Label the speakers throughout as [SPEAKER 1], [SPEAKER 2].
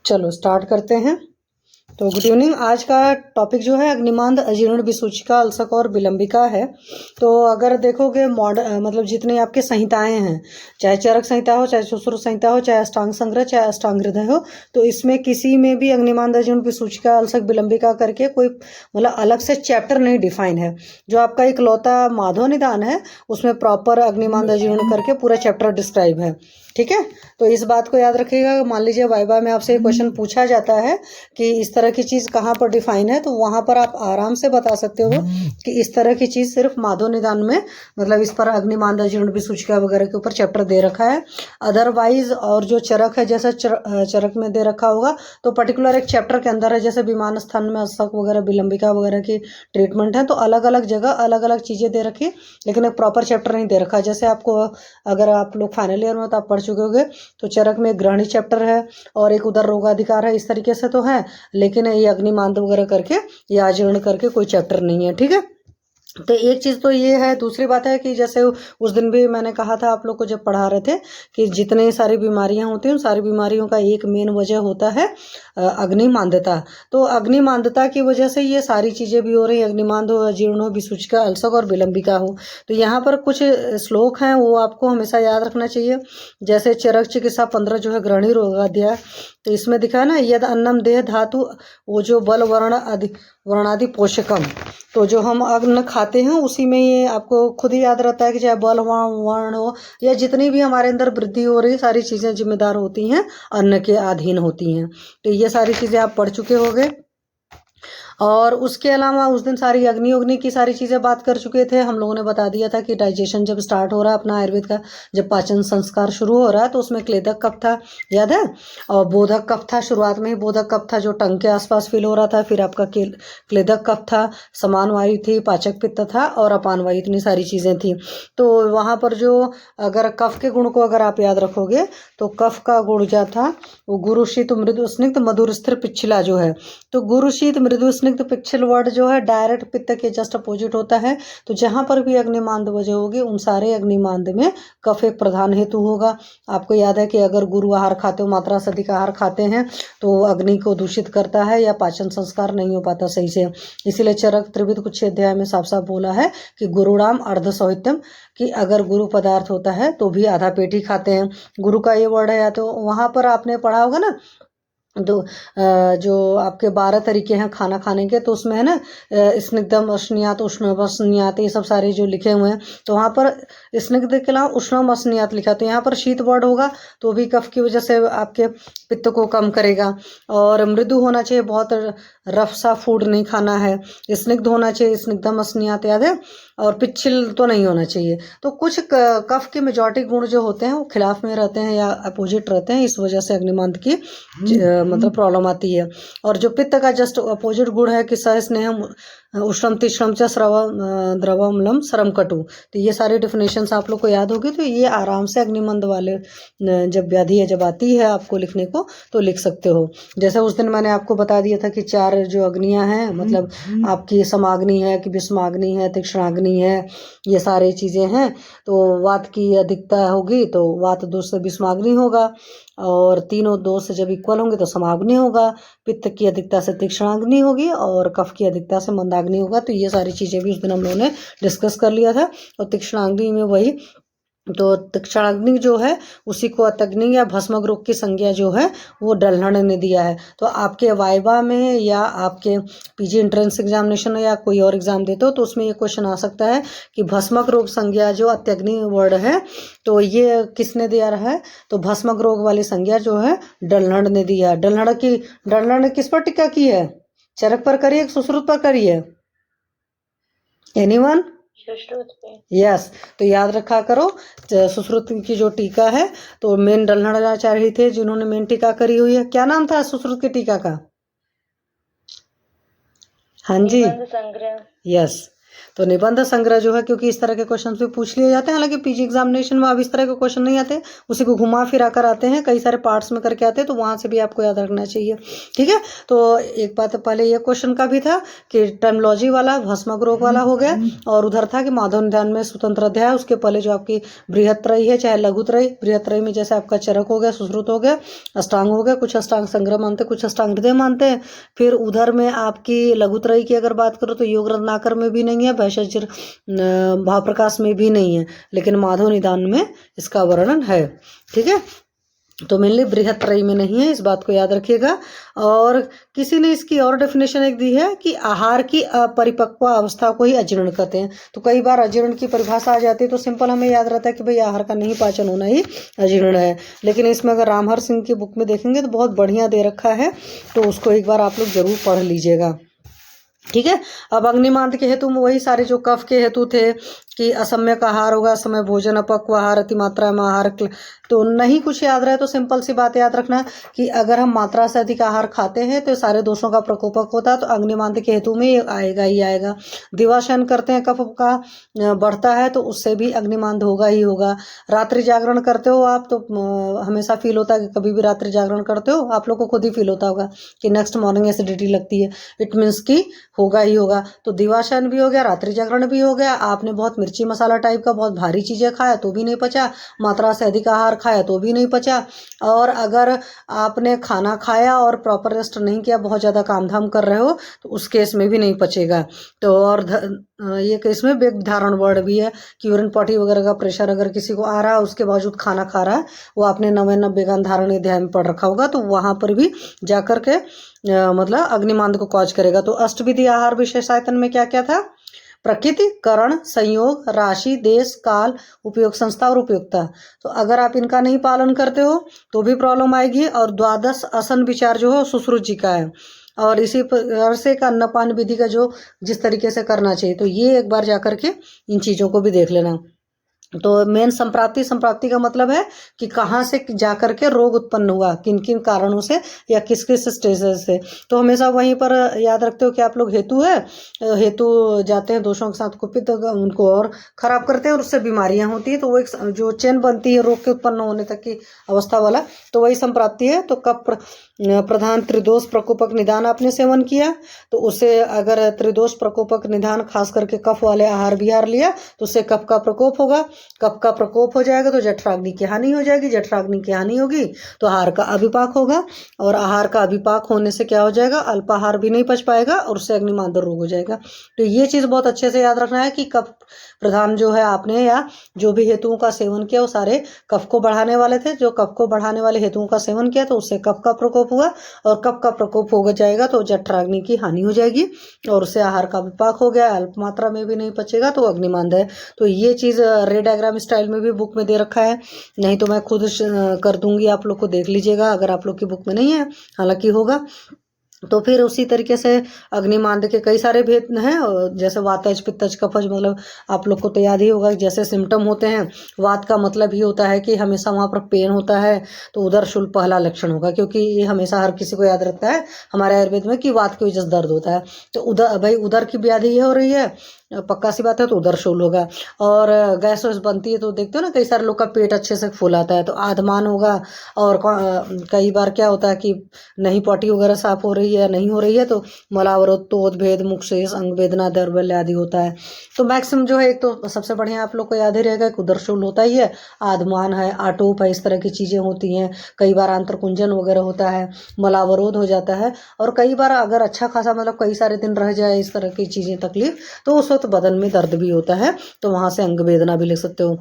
[SPEAKER 1] चलो स्टार्ट करते हैं। तो गुड इवनिंग। आज का टॉपिक जो है अग्निमांद, अजीर्ण, विसूचिका, अल्सक और विलंबिका है। तो अगर देखोगे मतलब जितने आपके संहिताएं हैं, चाहे चरक संहिता हो, चाहे सुश्रुत संहिता हो, चाहे अष्टांग संग्रह, चाहे अष्टांग हृदय हो, तो इसमें किसी में भी अग्निमांद, अजीर्ण, विसूचिका, अल्सक, विलंबिका करके कोई मतलब अलग से चैप्टर नहीं डिफाइन है। जो आपका इकलौता माधव निदान है उसमें प्रॉपर अग्निमांद, अजीर्ण करके पूरा चैप्टर डिस्क्राइब है। ठीक है, तो इस बात को याद रखिएगा। मान लीजिए वाइवा में आपसे क्वेश्चन पूछा जाता है कि इस तरह की चीज़ कहाँ पर डिफाइन है, तो वहाँ पर आप आराम से बता सकते हो कि इस तरह की चीज़ सिर्फ माधव निदान में, मतलब इस पर अग्निमांद, अजीर्ण, विसूचिका वगैरह के ऊपर चैप्टर दे रखा है। अदरवाइज और जो चरक है, जैसा चरक में दे रखा होगा तो पर्टिकुलर एक चैप्टर के अंदर है, जैसे विमान स्थान में अल्सक वगैरह, विलंबिका वगैरह की ट्रीटमेंट है, तो अलग अलग जगह अलग अलग चीज़ें दे रखी, लेकिन एक प्रॉपर चैप्टर नहीं दे रखा। जैसे आपको, अगर आप लोग फाइनल ईयर में तो आप पढ़ चुके होंगे, तो चरक में एक ग्रहणी चैप्टर है और एक उदर रोगाधिकार है, इस तरीके से तो है, लेकिन ये अग्निमांद वगैरह करके या अजीर्ण करके कोई चैप्टर नहीं है। ठीक है, तो एक चीज़ तो ये है। दूसरी बात है कि जैसे उस दिन भी मैंने कहा था आप लोग को जब पढ़ा रहे थे कि जितने सारी बीमारियां होती हैं उन सारी बीमारियों का एक मेन वजह होता है अग्निमांदता। तो अग्निमांदता की वजह से ये सारी चीज़ें भी हो रही, अग्निमांद हो, अजीर्ण हो, विसूचिका, अल्सक और विलंबिका हो। तो यहाँ पर कुछ श्लोक हैं वो आपको हमेशा याद रखना चाहिए। जैसे चरक चिकित्सा 15 जो है ग्रहणी रोगाध्याय, तो इसमें दिखा है ना, यद अन्नम देह धातु वो जो बल वर्णादि पोषकम, तो जो हम अन्न खाते हैं उसी में ये आपको खुद ही याद रहता है कि चाहे बल वर्ण हो या जितनी भी हमारे अंदर वृद्धि हो रही, सारी चीज़ें जिम्मेदार होती हैं, अन्न के अधीन होती हैं। तो ये सारी चीज़ें आप पढ़ चुके होंगे। और उसके अलावा उस दिन सारी अग्नि की सारी चीज़ें बात कर चुके थे। हम लोगों ने बता दिया था कि डाइजेशन जब स्टार्ट हो रहा है अपना आयुर्वेद का, जब पाचन संस्कार शुरू हो रहा है, तो उसमें क्लेदक कफ था, याद है, और बोधक कफ था। शुरुआत में ही बोधक कफ था जो टंग के आसपास फील हो रहा था, फिर आपका क्लेदक कफ था, समान वायु थी, पाचक पित्त था और अपान वायु, इतनी सारी चीज़ें थी। तो वहाँ पर जो अगर कफ के गुण को अगर आप याद रखोगे तो कफ का गुण क्या था, वो गुरु शीत मृदु स्निग्ध मधुर स्थिर पिछला जो है, तो गुरु शीत मृदु स्निग्ध पिछल वर्ड जो है डायरेक्ट पित्त के जस्ट अपोजिट होता है। तो जहां पर भी अग्निमांद वजह होगी उन सारे अग्निमांद में कफ एक प्रधान हेतु होगा। आपको याद है कि अगर गुरु आहार खाते हो, मात्रा से अधिक आहार खाते हैं, तो अग्नि को दूषित करता है या पाचन संस्कार नहीं हो पाता सही से। इसीलिए चरक त्रिविध कुछ अध्याय में साफ साफ बोला है कि गुरुणाम अर्ध सौहित्यम, कि अगर गुरु पदार्थ होता है तो भी आधा पेट ही खाते हैं। गुरु का ये वर्ड है, या तो वहां पर आपने पढ़ा होगा ना, तो जो आपके 12 तरीके हैं खाना खाने के, तो उसमें है ना स्निग्धम अश्नियात उष्णम अस्नियात, ये सब सारे जो लिखे हुए हैं, तो वहाँ पर स्निग्ध के अलावा उष्णम अस्नियात लिखा, तो यहाँ पर शीत वर्ड होगा तो भी कफ की वजह से आपके पित्त को कम करेगा। और मृदु होना चाहिए, बहुत रफ सा फूड नहीं खाना है। स्निग्ध होना चाहिए, स्निग्धम अस्नियात याद है, और पिछल तो नहीं होना चाहिए। तो कुछ कफ के मेजॉरिटी गुण जो होते हैं वो खिलाफ में रहते हैं या अपोजिट रहते हैं, इस वजह से अग्निमांद की मतलब प्रॉब्लम आती है। और जो पित्त का जस्ट अपोजिट गुण है कि सह स्नेहम उष्णम तीक्ष्णम च द्रवमलम सरम कटु, तो ये सारे डिफिनेशंस आप लोग को याद होगी। तो ये आराम से अग्निमंद वाले जब व्याधि है जब आती है आपको लिखने को तो लिख सकते हो। जैसे उस दिन मैंने आपको बता दिया था कि 4 जो अग्नियां हैं, मतलब आपकी समाग्नि है कि विषमाग्नि है, तीक्ष्णाग्नि है, ये सारी चीज़ें हैं। तो वात की अधिकता होगी तो वात दोष से विषमाग्नि होगा, और तीनों दोष जब इक्वल होंगे तो समाग्नि होगा। पित्त की अधिकता से तीक्ष्णाग्नि होगी और कफ की अधिकता से मंदाग्नि होगा। तो ये सारी चीज़ें भी उस दिन हम लोगों ने डिस्कस कर लिया था। और तीक्ष्णाग्नि में वही, तो तीक्ष्णाग्नि जो है उसी को अतग्नि या भस्मक रोग की संज्ञा जो है वो डल्हण ने दिया है। तो आपके वाइवा में या आपके पीजी एंट्रेंस एग्जामिनेशन या कोई और एग्जाम देते हो तो उसमें ये क्वेश्चन आ सकता है कि भस्मक रोग संज्ञा जो अत्यग्नि वर्ड है तो ये किसने दिया रहा है, तो भस्मक रोग वाली संज्ञा जो है डल्हण ने दिया। डल्हण ने किस पर टिक्का की है, चरक पर करी है, सुश्रुत पर करी है, एनीवन? यस, तो याद रखा करो सुश्रुत की जो टीका है, तो मेन डल्हणाचार्य ही थे जिन्होंने मेन टीका करी हुई है। क्या नाम था सुश्रुत की टीका का? हाँ जी, यस, तो निबंध संग्रह जो है, क्योंकि इस तरह के क्वेश्चन भी पूछ लिए जाते हैं, हालांकि पीजी एग्जामिनेशन में अब इस तरह के क्वेश्चन नहीं आते, उसी को घुमा फिरा कर आते हैं, कई सारे पार्ट्स में करके आते हैं, तो वहां से भी आपको याद रखना चाहिए। ठीक है, तो एक बात पहले ये क्वेश्चन का भी था कि टर्मोलॉजी वाला भस्मक रोग वाला हो गया, और उधर था कि माधव निदान में स्वतंत्र अध्याय, उसके पहले जो आपकी बृहत्त्रयी है चाहे लघुत्रयी, बृहत्त्रयी में जैसे आपका चरक हो गया, सुश्रुत हो गया, अष्टांग हो गया, कुछ अष्टांग संग्रह मानते, कुछ अष्टांग हृदय मानते हैं। फिर उधर में आपकी लघुत्रयी की अगर बात करो तो योग रत्नाकर में भी नहीं है, भैषज भाव प्रकाश में भी नहीं है, लेकिन माधव निदान में इसका वर्णन है। ठीक है, तो मेनली बृहत्त्रयी में नहीं है, इस बात को याद रखिएगा। और किसी ने इसकी और डेफिनेशन एक दी है कि आहार की अपरिपक्व अवस्था को ही अजीर्ण कहते हैं। तो कई बार अजीर्ण की परिभाषा आ जाती है, तो सिंपल हमें याद रहता है कि भाई आहार का नहीं पाचन होना ही अजीर्ण है, लेकिन इसमें अगर रामहर सिंह की बुक में देखेंगे तो बहुत बढ़िया दे रखा है, तो उसको एक बार आप लोग जरूर पढ़ लीजिएगा। ठीक है, अब अग्निमांद के हेतु में वही सारे जो कफ के हेतु थे कि असम्यक आहार होगा, समय भोजन, अपक्व आहार, अति मात्रा में आहार, तो नहीं कुछ याद रहे तो सिंपल सी बात याद रखना कि अगर हम मात्रा से अधिक आहार खाते हैं तो सारे दोषों का प्रकोपक होता है, तो अग्निमांद के हेतु में ये आएगा ही आएगा। दिवाशयन करते हैं, कफ का बढ़ता है, तो उससे भी अग्निमांद होगा ही होगा। रात्रि जागरण करते हो आप, तो हमेशा फील होता है कि कभी भी रात्रि जागरण करते हो, आप लोग को खुद ही फील होता होगा कि नेक्स्ट मॉर्निंग एसिडिटी लगती है, इट मीन्स की होगा ही होगा। तो दिवाशयन भी हो गया, रात्रि जागरण भी हो गया, आपने बहुत मिर्ची मसाला टाइप का बहुत भारी चीजें खाया तो भी नहीं पचा, मात्रा से अधिक आहार खाया तो भी नहीं पचा, और अगर आपने खाना खाया और प्रॉपर रेस्ट नहीं किया, बहुत ज़्यादा काम धाम कर रहे हो, तो उस केस में भी नहीं पचेगा। तो और ये केस में वेग धारण वर्ड भी है कि यूरिन पॉटी वगैरह का प्रेशर अगर किसी को आ रहा है, उसके बावजूद खाना खा रहा है, वो आपने नवें वेगान धारण अध्याय में पढ़ रखा होगा, तो वहां पर भी जाकर के मतलब अग्निमांद को कॉज करेगा। तो अष्टविधि आहार विशेषायतन में क्या क्या था? प्रकृति, करण, संयोग, राशि, देश, काल, उपयोग संस्था और उपयोगिता। तो अगर आप इनका नहीं पालन करते हो तो भी प्रॉब्लम आएगी। और द्वादश आसन विचार जो है सुश्रुत जी का है, और इसी प्रकार से का अन्नपान विधि का जो जिस तरीके से करना चाहिए, तो ये एक बार जाकर के इन चीज़ों को भी देख लेना। तो मेन संप्राप्ति, संप्राप्ति का मतलब है कि कहाँ से जाकर के रोग उत्पन्न हुआ, किन किन कारणों से या किस किस स्टेजेस से। तो हमेशा वहीं पर याद रखते हो कि आप लोग हेतु है, हेतु जाते हैं दोषों के साथ कुपित, उनको और खराब करते हैं और उससे बीमारियां होती है, तो वो एक जो चेन बनती है रोग के उत्पन्न होने तक की अवस्था वाला, तो वही संप्राप्ति है। तो कब प्रधान त्रिदोष प्रकोपक निदान आपने सेवन किया, तो उससे अगर त्रिदोष प्रकोपक निदान खास करके कफ वाले आहार विहार लिया, तो उससे कफ का प्रकोप होगा, कफ का प्रकोप हो जाएगा तो जठराग्नि की हानि हो जाएगी, जठराग्नि की हानि होगी तो आहार का अभिपाक होगा, और आहार का अभिपाक होने से क्या हो जाएगा, अल्पाहार भी नहीं पच पाएगा और उससे अग्निमांद रोग हो जाएगा। तो ये चीज़ बहुत अच्छे से याद रखना है कि कफ प्रधान जो है आपने या जो भी हेतुओं का सेवन किया वो सारे कफ को बढ़ाने वाले थे। जो कफ को बढ़ाने वाले हेतुओं का सेवन किया तो उससे कफ का प्रकोप हुआ, और कफ का प्रकोप हो जाएगा तो जठराग्नि की हानि हो जाएगी और उससे आहार का विपाक हो गया, अल्प मात्रा में भी नहीं पचेगा तो अग्निमांद है। तो ये चीज़ रे डायग्राम स्टाइल में भी बुक में दे रखा है, नहीं तो मैं खुद कर दूंगी, आप लोग को देख लीजिएगा अगर आप लोग की बुक में नहीं है, हालांकि होगा। तो फिर उसी तरीके से अग्निमांद के कई सारे भेद हैं, जैसे वातज, पित्तज, कफज, मतलब आप लोग को तो याद ही होगा जैसे सिम्टम होते हैं। वात का मतलब ही होता है कि हमेशा वहाँ पर पेन होता है, तो उदर शूल पहला लक्षण होगा, क्योंकि ये हमेशा हर किसी को याद रहता है हमारे आयुर्वेद में कि वात की वजह से दर्द होता है। तो उधर भाई उदर की व्याधि हो रही है, पक्का सी बात है, तो उदर शूल होगा। और गैस वैस बनती है तो देखते हो ना कई सारे लोग का पेट अच्छे से फूलाता है, तो आधमान होगा। और कई बार क्या होता है कि नहीं पॉटी वगैरह साफ हो रही है, नहीं हो रही है, तो मलावरोत्तोद भेद, मुख शेष, अंग वेदना, दौर्बल्य आदि होता है। तो मैक्सिमम जो है एक तो सबसे बढ़िया आप लोग को याद ही रहेगा कि उदर शूल होता ही है, आधमान है, आटोप है, इस तरह की चीज़ें होती हैं। कई बार आंत्रकुंजन वगैरह होता है, मलावरोध हो जाता है, और कई बार अगर अच्छा खासा मतलब कई सारे दिन रह जाए इस तरह की चीज़ें तकलीफ, तो उस वक्त बदन में दर्द भी होता है, तो वहां से अंग वेदना भी लिख सकते हो।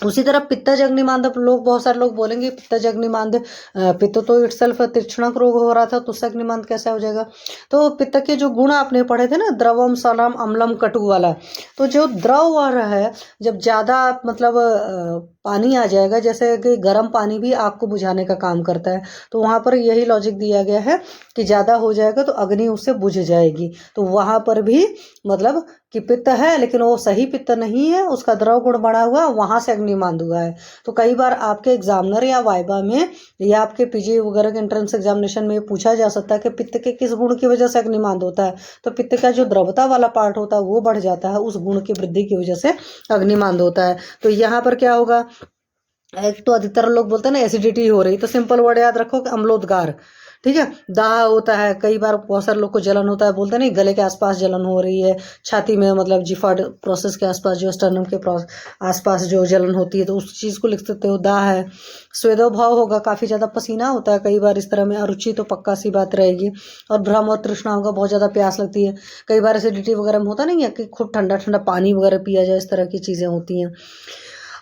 [SPEAKER 1] उसी तरह पित्तज अग्निमांद, लोग बहुत सारे लोग बोलेंगे पित्तज अग्निमांद, पित्त तो इटसेल्फ तीक्ष्णक रोग हो रहा था तो उससे अग्निमांद कैसा हो जाएगा। तो पित्त के जो गुण आपने पढ़े थे ना, द्रवम, सलम, अम्लम, कटु वाला, तो जो द्रव वाला है जब ज़्यादा मतलब पानी आ जाएगा, जैसे कि गर्म पानी भी आग को बुझाने का काम करता है, तो वहाँ पर यही लॉजिक दिया गया है कि ज़्यादा हो जाएगा तो अग्नि उससे बुझ जाएगी। तो वहाँ पर भी मतलब कि पित्त है लेकिन वो सही पित्त नहीं है, उसका द्रव गुण बढ़ा हुआ, वहाँ से अग्निमांद हुआ है। तो कई बार आपके एग्जामिनर या वाइबा में या आपके पीजी वगैरह के एंट्रेंस एग्जामिनेशन में पूछा जा सकता है कि पित्त के किस गुण की वजह से अग्निमांद होता है। तो पित्त का जो द्रवता वाला पार्ट होता है वो बढ़ जाता है, उस गुण की वृद्धि की वजह से अग्निमांद होता है। तो यहाँ पर क्या होगा, एक तो अधिकतर लोग बोलते हैं ना एसिडिटी हो रही, तो सिंपल वर्ड याद रखो कि अम्लोदगार, ठीक है। दाह होता है, कई बार बहुत सारे लोग को जलन होता है, बोलते हैं नहीं गले के आसपास जलन हो रही है, छाती में मतलब जिफाड प्रोसेस के आसपास जो स्टर्नम के आसपास जो जलन होती है, तो उस चीज़ को लिख सकते हो, दाह है। स्वेदो भाव होगा, काफ़ी ज़्यादा पसीना होता है कई बार इस तरह में, अरुचि तो पक्का सी बात रहेगी। और भ्रम और तृष्णा होगा, बहुत ज़्यादा प्यास लगती है, कई बार एसिडिटी वगैरह में होता नहीं है कि खूब ठंडा ठंडा पानी वगैरह पिया जाए, इस तरह की चीज़ें होती हैं।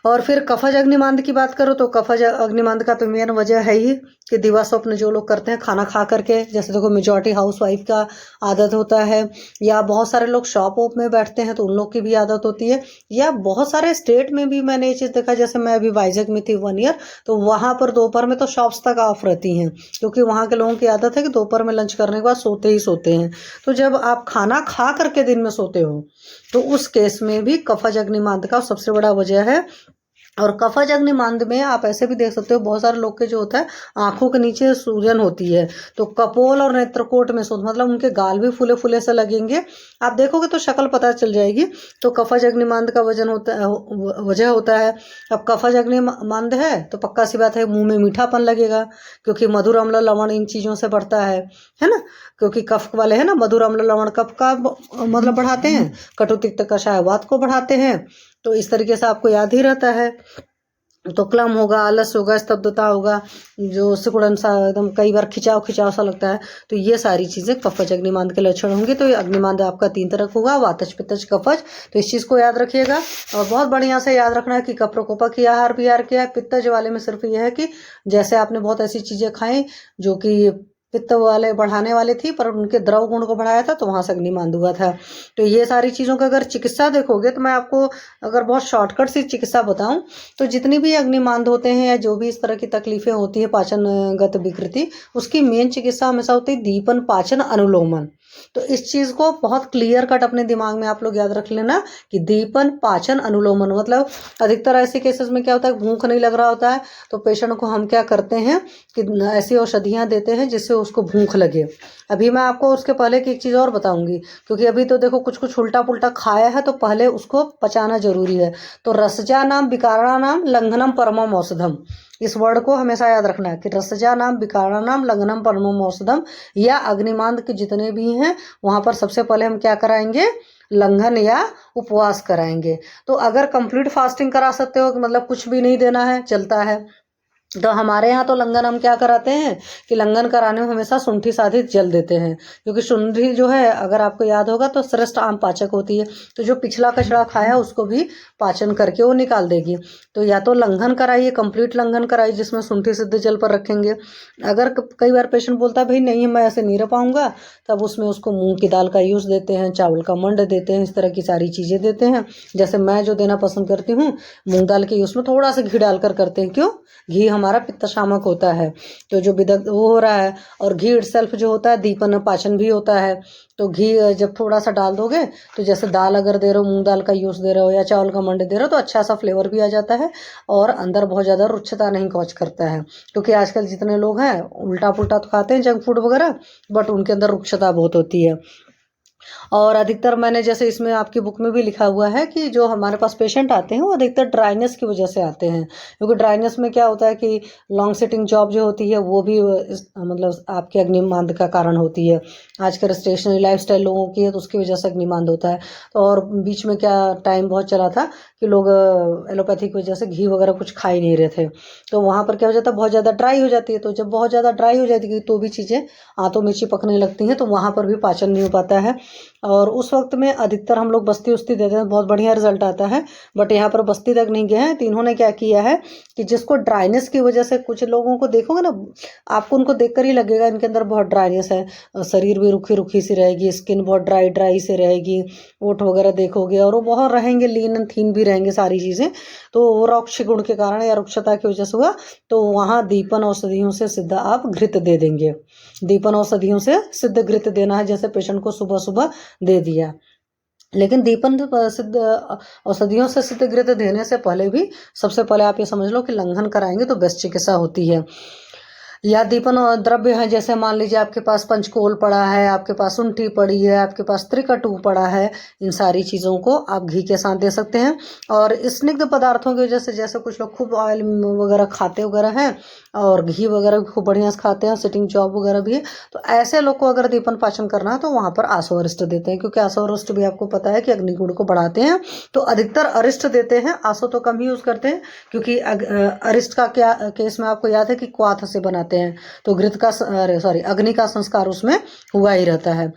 [SPEAKER 1] और फिर कफज अग्निमांद की बात करो तो कफज अग्निमांद का तो मेन वजह है ही कि दिवा स्वप्न जो लोग करते हैं खाना खा करके, जैसे देखो मेजॉरिटी हाउस वाइफ का आदत होता है, या बहुत सारे लोग शॉप वॉप में बैठते हैं तो उन लोग की भी आदत होती है, या बहुत सारे स्टेट में भी मैंने ये चीज़ देखा, जैसे मैं अभी वाइजैक में थी 1 ईयर, तो वहाँ पर दोपहर में तो शॉप्स तक ऑफ रहती हैं, क्योंकि वहाँ के लोगों की आदत है कि दोपहर में लंच करने के बाद सोते ही सोते हैं। तो जब आप खाना खा करके दिन में सोते हो तो उस केस में भी कफज अग्निमांद का सबसे बड़ा वजह है। और कफज अग्निमांद में आप ऐसे भी देख सकते हो, बहुत सारे लोग के जो होता है आंखों के नीचे सूजन होती है, तो कपोल और नेत्रकोट में मतलब उनके गाल भी फूले फूले से लगेंगे, आप देखोगे तो शक्ल पता चल जाएगी। तो कफज अग्निमांद का वजन होता है, वजह होता है। अब कफज अग्निमांद है तो पक्का सी बात है मुंह में मीठापन लगेगा, क्योंकि मधुर अम्ल लवण इन चीज़ों से बढ़ता है ना, क्योंकि कफ वाले है ना, मधुर अम्ल लवण कफ का मतलब बढ़ाते हैं, कटु तिक्त कषाय वात को बढ़ाते हैं। तो इस तरीके से आपको याद ही रहता है। तो क्लम होगा, आलस होगा, स्तब्धता होगा, जो सिकुड़न सा एकदम कई बार खिंचाव खिंचाव सा लगता है, तो ये सारी चीज़ें कफज अग्निमांद के लक्षण होंगे। तो ये अग्निमांद आपका 3 तरह का होगा, वातज पित्तज कफज। तो इस चीज़ को याद रखिएगा, और बहुत बढ़िया से याद रखना है कि कफ प्रकोपक की आहार विहार क्या है। पित्तज वाले में सिर्फ ये है कि जैसे आपने बहुत ऐसी चीज़ें खाई जो कि पित्त वाले बढ़ाने वाली थी पर उनके द्रव गुण को बढ़ाया था, तो वहाँ से अग्निमांद हुआ था। तो ये सारी चीज़ों का अगर चिकित्सा देखोगे तो मैं आपको अगर बहुत शॉर्टकट सी चिकित्सा बताऊं तो जितनी भी अग्निमांद होते हैं या जो भी इस तरह की तकलीफें होती है पाचनगत विकृति, उसकी मेन चिकित्सा हमेशा होती है दीपन पाचन अनुलोमन। तो इस चीज़ को बहुत क्लियर कट अपने दिमाग में आप लोग याद रख लेना कि दीपन पाचन अनुलोमन मतलब अधिकतर ऐसे केसेस में क्या होता है, भूख नहीं लग रहा होता है, तो पेशेंट को हम क्या करते हैं कि ऐसी औषधियाँ देते हैं जिससे उसको भूख लगे। अभी मैं आपको उसके पहले की एक चीज़ और बताऊंगी, क्योंकि अभी तो देखो कुछ कुछ उल्टा पुल्टा खाया है तो पहले उसको पचाना जरूरी है। तो रसजा नाम विकारणा नाम लंघनम परमम औषधम, इस वर्ड को हमेशा याद रखना है कि रसजा नाम विकारणा नाम लंघनम परमम औषधम, या अग्निमांद के जितने भी हैं वहाँ पर सबसे पहले हम क्या कराएंगे, लंघन या उपवास कराएंगे। तो अगर कंप्लीट फास्टिंग करा सकते हो, मतलब कुछ भी नहीं देना है, चलता है, तो हमारे यहाँ तो लंघन हम क्या कराते हैं कि लंघन कराने में हमेशा शुंठी साधित जल देते हैं, क्योंकि शुंठी जो है अगर आपको याद होगा तो श्रेष्ठ आम पाचक होती है, तो जो पिछला कचरा खाया है उसको भी पाचन करके वो निकाल देगी। तो या तो लंघन कराइए, कंप्लीट लंघन कराइए जिसमें शुंठी सिद्ध जल पर रखेंगे। अगर कई बार पेशेंट बोलता है भाई नहीं मैं ऐसे नहीं रह पाऊंगा, तब उसमें उसको मूंग की दाल का यूज़ देते हैं, चावल का मंड देते हैं, इस तरह की सारी चीज़ें देते हैं। जैसे मैं जो देना पसंद करती हूँ मूंग दाल के यूज़ में थोड़ा सा घी डालकर करते हैं, क्यों, घी हमारा पित्त शामक होता है, तो जो विदग्ध वो हो रहा है, और घी इटसेल्फ जो होता है दीपन पाचन भी होता है। तो घी जब थोड़ा सा डाल दोगे तो जैसे दाल अगर दे रहे हो, मूंग दाल का यूज़ दे रहे हो या चावल का मंड दे रहे हो, तो अच्छा सा फ्लेवर भी आ जाता है और अंदर बहुत ज़्यादा रुक्षता नहीं कॉज करता है। क्योंकि आजकल जितने लोग हैं उल्टा पुल्टा तो खाते हैं जंक फूड वगैरह, बट उनके अंदर रुक्षता बहुत होती है। और अधिकतर मैंने जैसे इसमें आपकी बुक में भी लिखा हुआ है कि जो हमारे पास पेशेंट आते हैं वो अधिकतर ड्राइनेस की वजह से आते हैं, क्योंकि ड्राइनेस में क्या होता है कि लॉन्ग सिटिंग जॉब जो होती है वो भी मतलब आपके अग्निमांद का कारण होती है। आजकल स्टेशनरी लाइफस्टाइल लोगों की है तो उसकी वजह से अग्निमांद होता है। तो और बीच में क्या टाइम बहुत चला था कि लोग एलोपैथी की वजह से घी वगैरह कुछ खा ही नहीं रहे थे, तो वहाँ पर क्या हो जाता है बहुत ज़्यादा ड्राई हो जाती है। तो जब बहुत ज़्यादा ड्राई हो जाती है तो भी चीज़ें आंतों में चिपकने लगती हैं, तो वहाँ पर भी पाचन नहीं हो पाता है। और उस वक्त में अधिकतर हम लोग बस्ती उस्ती देते हैं, बहुत बढ़िया रिजल्ट आता है। बट यहाँ पर बस्ती तक नहीं गए हैं, तो इन्होंने क्या किया है कि जिसको ड्राइनेस की वजह से, कुछ लोगों को देखोगे ना, आपको उनको देखकर ही लगेगा इनके अंदर बहुत ड्राइनेस है, शरीर भी रुखी रुखी सी रहेगी, स्किन बहुत ड्राई ड्राई से रहेगी, ओठ वगैरह देखोगे और वो बहुत रहेंगे, लीन एंड थीन भी रहेंगे सारी चीज़ें। तो वो रुक्ष गुण के कारण या रुक्षता की वजह से हुआ, तो वहाँ दीपन औषधियों से सिद्ध आप घृत दे देंगे। दीपन औषधियों से सिद्ध घृत देना है, जैसे पेशेंट को सुबह सुबह दे दिया। लेकिन दीपन सिद्ध औषधियों से सिद्ध घृत देने से पहले भी सबसे पहले आप ये समझ लो कि लंघन कराएंगे तो बेस्ट चिकित्सा होती है। या दीपन द्रव्य है, जैसे मान लीजिए आपके पास पंचकोल पड़ा है, आपके पास सुंठी पड़ी है, आपके पास त्रिकटु पड़ा है, इन सारी चीज़ों को आप घी के साथ दे सकते हैं। और स्निग्ध पदार्थों की वजह से, जैसे कुछ लोग खूब ऑयल वगैरह खाते वगैरह हैं और घी वगैरह भी खूब बढ़िया से खाते हैं, सिटिंग जॉब वगैरह भी है, तो ऐसे लोग को अगर दीपन पाचन करना है तो वहाँ पर आसो अरिष्ट देते हैं, क्योंकि आसो अरिष्ट भी आपको पता है कि अग्निगुण को बढ़ाते हैं। तो अधिकतर अरिष्ट देते हैं, आसो तो कम ही यूज़ करते हैं, क्योंकि अरिष्ट का क्या केस में आपको याद है कि क्वाथ से बनाते हैं, तो घृत का अग्नि का संस्कार उसमें हुआ ही रहता है।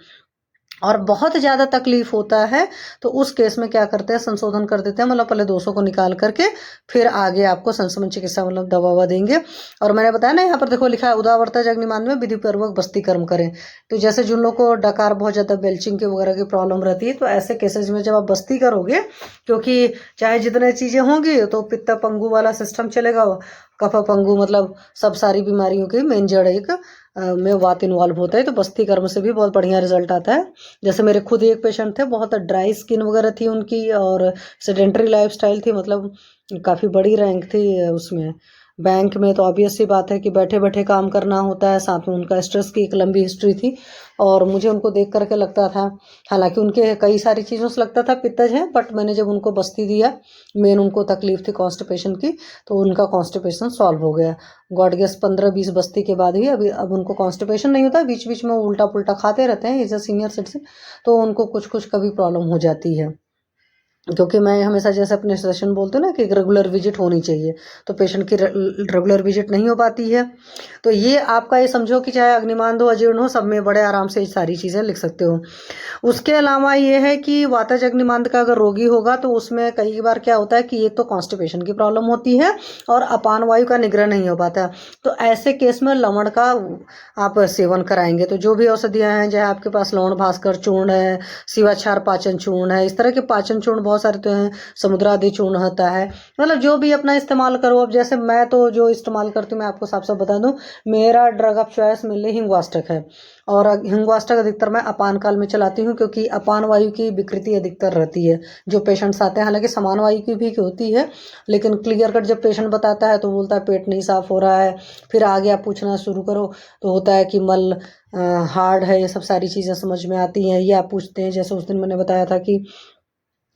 [SPEAKER 1] और बहुत ज़्यादा तकलीफ होता है तो उस केस में क्या करते हैं, संशोधन कर देते हैं, मतलब पहले दोषों को निकाल करके फिर आगे आपको संशमन चिकित्सा मतलब दवा ववा देंगे। और मैंने बताया ना, यहाँ पर देखो लिखा है उदावर्तज अग्निमान में विधि पूर्वक बस्ती कर्म करें। तो जैसे जिन लोगों को डकार बहुत ज़्यादा बेल्चिंग के वगैरह की प्रॉब्लम रहती है, तो ऐसे केसेज में जब आप बस्ती करोगे, क्योंकि चाहे जितने चीज़ें होंगी तो पित्त पंगु वाला सिस्टम चलेगा, कफ पंगु मतलब सब सारी बीमारियों की मेन जड़ एक में वात इन्वॉल्व होता है, तो बस्ती कर्म से भी बहुत बढ़िया रिजल्ट आता है। जैसे मेरे खुद एक पेशेंट थे, बहुत ड्राई स्किन वगैरह थी उनकी और सेडेंटरी लाइफस्टाइल थी, मतलब काफ़ी बड़ी रैंक थी उसमें बैंक में, तो ऑब्वियस सी बात है कि बैठे बैठे काम करना होता है, साथ में उनका स्ट्रेस की एक लंबी हिस्ट्री थी। और मुझे उनको देख करके लगता था, हालांकि उनके कई सारी चीज़ों से लगता था पित्तज है, बट मैंने जब उनको बस्ती दिया, मेन उनको तकलीफ थी कॉन्स्टिपेशन की, तो उनका कॉन्स्टिपेशन सॉल्व हो गया। गॉड गेस 15-20 बस्ती के बाद ही अभी अब उनको कॉन्स्टिपेशन नहीं होता, बीच बीच में उल्टा पुल्टा खाते रहते हैं, इज अ सीनियर सिटीजन, तो उनको कुछ कुछ कभी प्रॉब्लम हो जाती है। क्योंकि मैं हमेशा जैसे अपने सेशन बोलते हैं ना कि रेगुलर विजिट होनी चाहिए, तो पेशेंट की रेगुलर विजिट नहीं हो पाती है। तो ये आपका ये समझो कि चाहे अग्निमांद हो, अजीर्ण हो, सब में बड़े आराम से ये सारी चीज़ें लिख सकते हो। उसके अलावा ये है कि वातज अग्निमांद का अगर रोगी होगा तो उसमें कई बार क्या होता है कि एक तो कॉन्स्टिपेशन की प्रॉब्लम होती है और अपान वायु का निग्रह नहीं हो पाता। तो ऐसे केस में लवण का आप सेवन कराएंगे, तो जो भी औषधियाँ हैं, चाहे आपके पास लवण भास्कर चूर्ण है, शिवाक्षार पाचन चूर्ण है, इस तरह के पाचन चूर्ण बहुत सारे तो हैं, समुद्रादि चूर्ण होता है, मतलब जो भी अपना इस्तेमाल करो। अब जैसे मैं तो जो इस्तेमाल करती हूँ, मैं आपको साफ साफ बता दूं, मेरा drug of choice mainly Hingvashtak है, और हिंगवाष्टक अधिकतर मैं अपान काल में चलाती हूँ, क्योंकि अपान वायु की विकृति अधिकतर रहती है जो पेशेंट्स आते हैं। हालांकि समान वायु की भी होती है, लेकिन क्लियर कट जब पेशेंट बताता है तो बोलता है पेट नहीं साफ हो रहा है, फिर आगे आप पूछना शुरू करो तो होता है कि मल हार्ड है, ये सब सारी चीज़ें समझ में आती हैं। ये आप पूछते हैं, जैसे उस दिन मैंने बताया था कि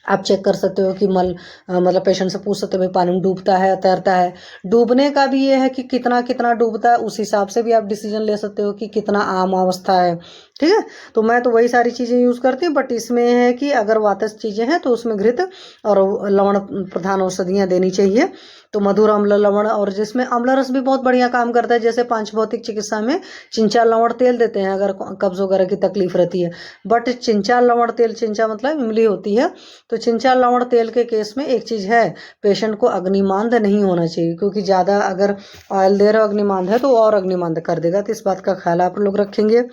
[SPEAKER 1] आप चेक कर सकते हो कि मल मतलब पेशेंट से पूछ सकते हो भाई पानी में डूबता है, तैरता है। डूबने का भी ये है कि कितना कितना डूबता है, उस हिसाब से भी आप डिसीजन ले सकते हो कि कितना आम अवस्था है, ठीक है। तो मैं तो वही सारी चीज़ें यूज़ करती हूँ, बट इसमें है कि अगर वातज चीज़ें हैं तो उसमें घृत और लवण प्रधान औषधियाँ देनी चाहिए। तो मधुर अम्ल लवण, और जिसमें अम्ल रस भी बहुत बढ़िया काम करता है, जैसे पांच भौतिक चिकित्सा में चिंचा लवण तेल देते हैं अगर कब्ज वगैरह की तकलीफ रहती है। बट चिंचा लवण तेल, चिंचा मतलब इमली होती है, तो चिंचा लवण तेल के केस में एक चीज़ है, पेशेंट को अग्निमांद नहीं होना चाहिए, क्योंकि ज़्यादा अगर ऑयल दे रहे हो अग्निमांद है तो और अग्निमांद कर देगा, तो इस बात का ख्याल आप लोग रखेंगे।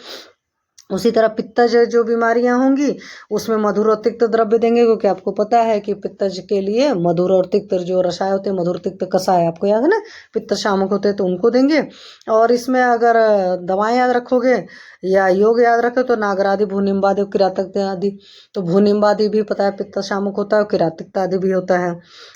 [SPEAKER 1] उसी तरह पित्तज जो बीमारियां होंगी उसमें मधुर और तिक्त द्रव्य देंगे, क्योंकि आपको पता है कि पित्तज के लिए मधुर और तिक्त जो रसायन होते हैं, मधुर तिक्त कषाय आपको याद है ना, पित्त शामक होते हैं तो उनको देंगे। और इसमें अगर दवाएं याद रखोगे या योग याद रखो तो नागरादि, भूनिम्बादि, किरातक आदि। तो भूनिम्बादि भी पता है पित्त शामक होता है, और किरातिक आदि भी होता है।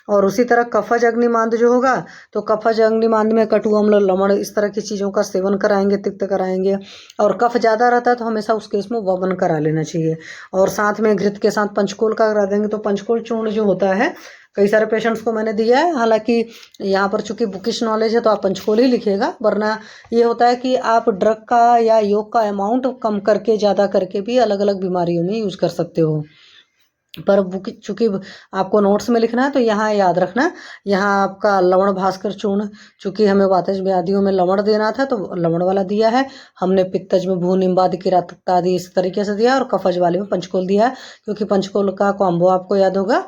[SPEAKER 1] और उसी तरह कफज अग्निमांद जो होगा तो कफज अग्निमांद में कटु अम्ल लवण इस तरह की चीज़ों का सेवन कराएंगे, तिक्त कराएंगे। और कफ ज़्यादा रहता है तो हमेशा उस केस में वमन करा लेना चाहिए, और साथ में घृत के साथ पंचकोल का करा देंगे। तो पंचकोल चूर्ण जो होता है कई सारे पेशेंट्स को मैंने दिया है, हालांकि यहाँ पर चूंकि बुकिश नॉलेज है तो आप पंचकोल ही लिखिएगा, वरना ये होता है कि आप ड्रग का या योग का अमाउंट कम करके ज़्यादा करके भी अलग अलग बीमारियों में यूज कर सकते हो। पर चूंकि आपको नोट्स में लिखना है तो यहाँ याद रखना, यहाँ आपका लवण भास्कर चूर्ण, चूंकि हमें वातज व्याधियों में लवण देना था तो लवण वाला दिया है हमने, पित्तज में भू निम्बादि किरातकता आदि इस तरीके से दिया, और कफज वाले में पंचकोल दिया है, क्योंकि पंचकोल का कॉम्बो आपको याद होगा,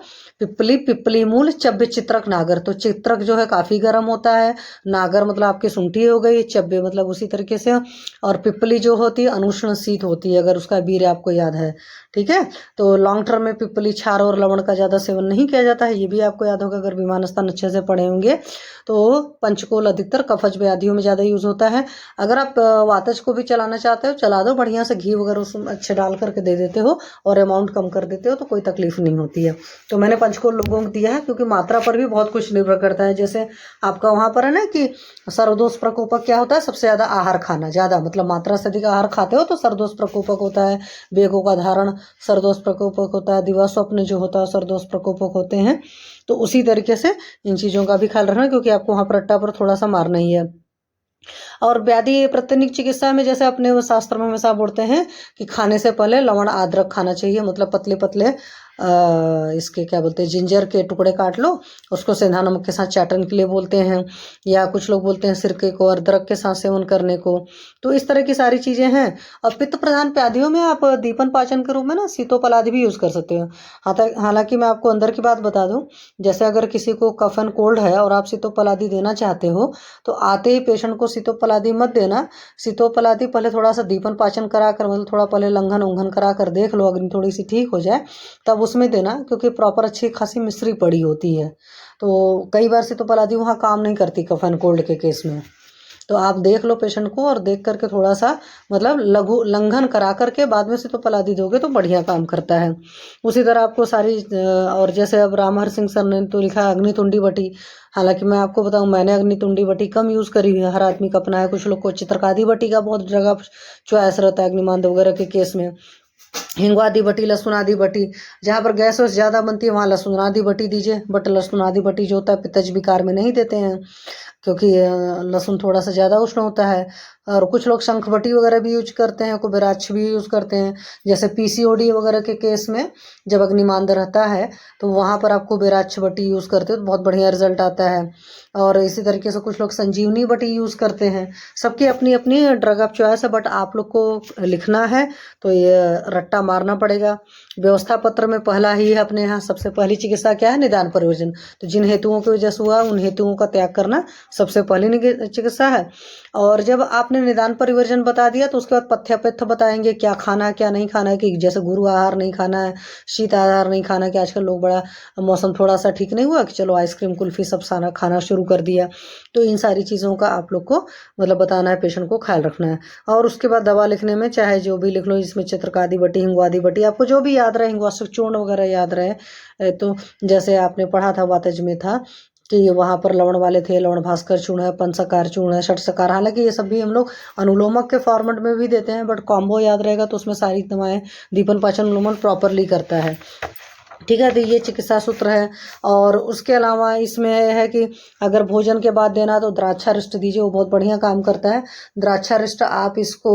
[SPEAKER 1] पिपली, पिपली मूल, चब्बे, चित्रक, नागर। तो चित्रक जो है काफी गर्म होता है, नागर मतलब आपकी सुंठी हो गई, चब्बे मतलब उसी तरीके से, और पिपली जो होती है अनुष्ण शीत होती है, अगर उसका वीर्य आपको याद है। ठीक है, तो लॉन्ग टर्म में पिपली, क्षार और लवण का ज्यादा सेवन नहीं किया जाता है, ये भी आपको याद होगा अगर विमान स्थान अच्छे से पढ़े होंगे। तो पंचकोल अधिकतर कफज व्याधियों में ज्यादा यूज होता है। अगर आप वातज को भी चलाना चाहते हो चला दो, बढ़िया से घी वगैरह उसमें अच्छे डाल करके दे देते हो और अमाउंट कम कर देते हो तो कोई तकलीफ नहीं होती है। तो मैंने पंचकोल लोगों को दिया है, क्योंकि मात्रा पर भी बहुत कुछ निर्भर करता है। जैसे आपका वहां पर है ना कि सर्वदोष प्रकोपक क्या होता है, सबसे ज्यादा आहार खाना, ज्यादा मतलब मात्रा से अधिक आहार खाते हो तो सर्वदोष प्रकोपक होता है, वेगों का धारण सर्वदोष प्रकोपक होता है, दिवा स्वप्न जो होता है सर्वदोष प्रकोपक होते हैं। तो उसी तरीके से इन चीजों का भी ख्याल रखना, क्योंकि आपको वहां पर रट्टा पर थोड़ा सा मारना ही है। और व्याधि प्रत्यनिक चिकित्सा में जैसे अपने शास्त्र में हमेशा बोलते हैं कि खाने से पहले लवण अदरक खाना चाहिए, मतलब पतले पतले इसके क्या बोलते हैं, जिंजर के टुकड़े काट लो, उसको सेंधा नमक के साथ चाटन के लिए बोलते हैं, या कुछ लोग बोलते हैं सिरके को और अदरक के साथ सेवन करने को। तो इस तरह की सारी चीजें हैं। और पित्त प्रधान व्याधियों में आप दीपन पाचन के रूप में ना सीतोपलादि भी यूज कर सकते हो। हालांकि मैं आपको अंदर की बात बता दूं, जैसे अगर किसी को कफ एंड कोल्ड है और आप सीतोपलादि देना चाहते हो तो आते ही पेशेंट को सीतोपलादि मत देना। सीतोपलादि पहले थोड़ा सा दीपन पाचन करा कर, मतलब थोड़ा पहले लंघन उंघन करा कर देख लो, अग्नि थोड़ी सी ठीक हो जाए तब उसमें देना, क्योंकि प्रॉपर अच्छी खासी मिश्री पड़ी होती है। तो कई बार सीतोपलादि वहाँ काम नहीं करती कफ एंड कोल्ड के केस में। तो आप देख लो पेशेंट को और देख करके थोड़ा सा मतलब लघु लंघन करा करके बाद में सीतोपलादि दोगे तो बढ़िया काम करता है। उसी तरह आपको सारी और जैसे अब रामहर सिंह सर ने तो लिखा है अग्नितुंडी बटी। हालांकि मैं आपको बताऊं मैंने अग्नितुंडी बटी कम यूज करी हुई है, हर आदमी का अपना है। कुछ लोग को चित्रकादी बटी का बहुत जगह चॉइस रहता है अग्निमांद वगैरह के केस में। हिंग आदि बटी, लहसुन आदि बटी, जहाँ पर गैस वैस ज़्यादा बनती है वहाँ लहसुन आदि बटी दीजिए। बट लहसुन आदि बटी जो होता है पित्तज विकार में नहीं देते हैं, क्योंकि लहसुन थोड़ा सा ज़्यादा उष्ण होता है। और कुछ लोग शंख बटी वगैरह भी यूज करते हैं, कुबेराक्ष भी यूज करते हैं। जैसे पीसीओडी वगैरह के केस में जब अग्निमांद रहता है तो वहाँ पर आपको कुबेराक्ष बटी यूज करते हो तो बहुत बढ़िया रिजल्ट आता है। और इसी तरीके से कुछ लोग संजीवनी बटी यूज करते हैं। सबकी अपनी अपनी ड्रग ऑफ चॉइस है, बट आप लोग को लिखना है तो ये रट्टा मारना पड़ेगा। व्यवस्था पत्र में पहला ही है अपने यहाँ, सबसे पहली चिकित्सा क्या है, निदान परिवर्जन। तो जिन हेतुओं की वजह से हुआ उन हेतुओं का त्याग करना सबसे पहली चिकित्सा है। और जब आपने निदान परिवर्जन बता दिया तो उसके बाद पथ्यापथ्य बताएंगे क्या खाना है क्या नहीं खाना है, कि जैसे गुरु आहार नहीं खाना है, शीत आहार नहीं खाना है, कि आजकल लोग बड़ा मौसम थोड़ा सा ठीक नहीं हुआ कि चलो आइसक्रीम कुल्फी सब सारा खाना शुरू कर दिया। तो इन सारी चीज़ों का आप लोग को मतलब बताना है, पेशेंट को ख्याल रखना है। और उसके बाद दवा लिखने में चाहे जो भी लिख लो, जिसमें चित्रकादि बटी, हिंगवादी बटी, आपको जो भी याद रहे, हिंगवासक चूर्ण वगैरह याद रहे। तो जैसे आपने पढ़ा था वातज में था कि वहाँ पर लवण वाले थे, लवण भास्कर चूर्ण है, पंचसकार चूर्ण है, षटसकार। हालांकि ये सब भी हम लोग अनुलोमक के फॉर्मेट में भी देते हैं, बट कॉम्बो याद रहेगा तो उसमें सारी दवाएं दीपन पाचन अनुलोमन प्रॉपरली करता है। ठीक है, तो ये चिकित्सा सूत्र है। और उसके अलावा इसमें है कि अगर भोजन के बाद देना तो द्राक्षारिष्ट दीजिए, वो बहुत बढ़िया काम करता है। द्राक्षारिष्ट आप इसको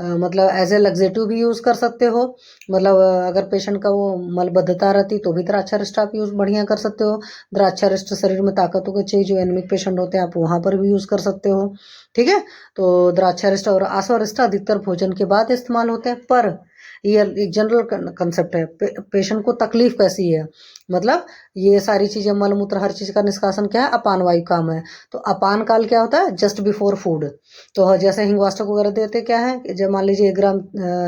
[SPEAKER 1] मतलब एज ए लग्जेटिव भी यूज़ कर सकते हो। मतलब अगर पेशेंट का वो मलबद्धता रहती तो भी द्राक्षारिष्ट आप यूज़ बढ़िया कर सकते हो। द्राक्षारिष्ट शरीर में ताकतों को चाहिए, जो एनीमिक पेशेंट होते हैं आप वहाँ पर भी यूज़ कर सकते हो। ठीक है, तो द्राक्षारिष्ट और आश्वारिष्ट अधिकतर भोजन के बाद इस्तेमाल होते हैं। पर ये एक जनरल कंसेप्ट है, पेशेंट को तकलीफ कैसी है, मतलब ये सारी चीजें मल मूत्र हर चीज का निष्कासन क्या है, अपान वायु काम है। तो अपान काल क्या होता है, जस्ट बिफोर फूड। तो जैसे हिंगवाष्टक वगैरह देते क्या है, जब मान लीजिए 1 ग्राम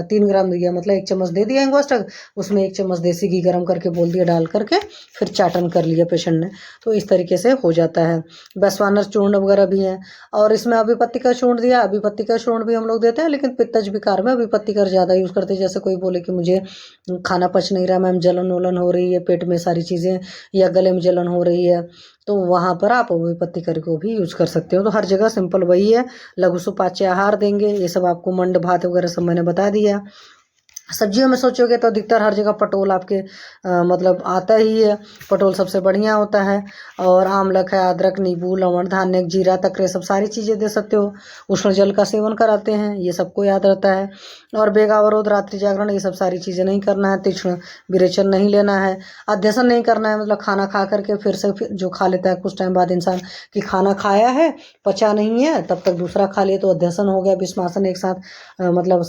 [SPEAKER 1] 3 ग्राम दिया, मतलब 1 चम्मच दे दिया हिंगवाष्टक, उसमें 1 चम्मच देसी घी गर्म करके बोल दिया डाल करके, फिर चाटन कर लिया पेशेंट ने, तो इस तरीके से हो जाता है। वैश्वानर चूर्ण वगैरह भी है। और इसमें अभिपत्ति का चूर्ण दिया, अभिपत्ति का चूर्ण भी हम लोग देते हैं, लेकिन पित्तज विकार में अभिपत्ति का ज्यादा यूज करते हैं। जैसे कोई बोले कि मुझे खाना पच नहीं रहा मैम, जलन वलन हो रही है पेट में सारी चीजें, या गले में जलन हो रही है, तो वहां पर आप अभिपत्ति कर को भी यूज कर सकते हो। तो हर जगह सिंपल वही है। लघु सुपाच्य आहार देंगे, ये सब आपको मंड भात वगैरह सब मैंने बता दिया। सब्जियों में सोचोगे तो अधिकतर हर जगह पटोल आपके मतलब आता ही है। पटोल सबसे बढ़िया होता है। और आमलक है, अदरक, नींबू, लवण, धान्य, जीरा, तकरे, सब सारी चीज़ें दे सकते हो। उष्ण जल का सेवन कराते हैं, ये सबको याद रहता है। और बेगावरोध, रात्रि जागरण, ये सब सारी चीज़ें नहीं करना है। तीक्ष्ण विरेचन नहीं लेना है। अध्यसन नहीं करना है, मतलब खाना खा करके फिर जो खा लेता है कुछ टाइम बाद इंसान, कि खाना खाया है पचा नहीं है तब तक दूसरा खा लिया तो अध्यसन हो गया। विस्मासन एक साथ मतलब